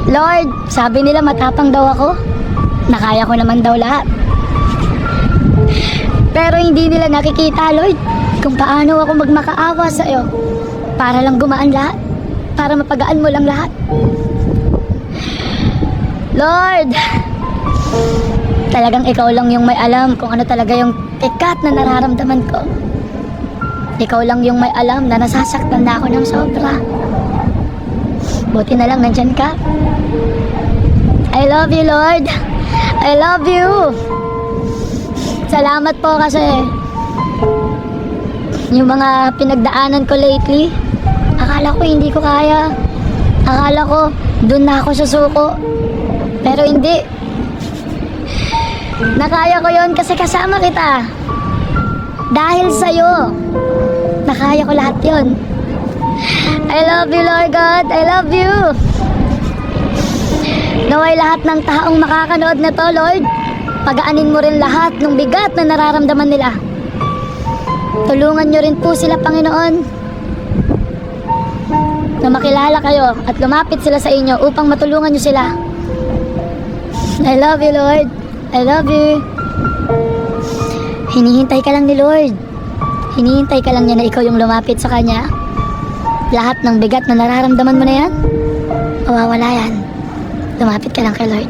Lord, sabi nila matapang daw ako. Nakaya ko naman daw lahat. Pero hindi nila nakikita, Lord, kung paano ako magmakaawa sa iyo para lang gumaan lahat, para mapagaan mo lang lahat. Lord, talagang ikaw lang yung may alam kung ano talaga yung tikat na nararamdaman ko. Ikaw lang yung may alam na nasasaktan na ako ng sobra. Buti na lang nandyan ka. I love you, Lord. I love you. Salamat po kasi yung mga pinagdaanan ko lately, akala ko hindi ko kaya. Akala ko dun na ako sa suko. Pero hindi. Nakaya ko yon kasi kasama kita. Dahil sa'yo, nakaya ko lahat yon. I love you, Lord God. I love you. Naway lahat ng taong makakanood na to, Lord, pagaanin mo rin lahat ng bigat na nararamdaman nila. Tulungan nyo rin po sila, Panginoon, na makilala kayo at lumapit sila sa inyo upang matulungan nyo sila. I love you, Lord. I love you. Hinihintay ka lang ni Lord. Hinihintay ka lang niya na ikaw yung lumapit sa Kanya. Lahat ng bigat na nararamdaman mo na yan, mawawala yan. Lumapit ka lang kay Lord.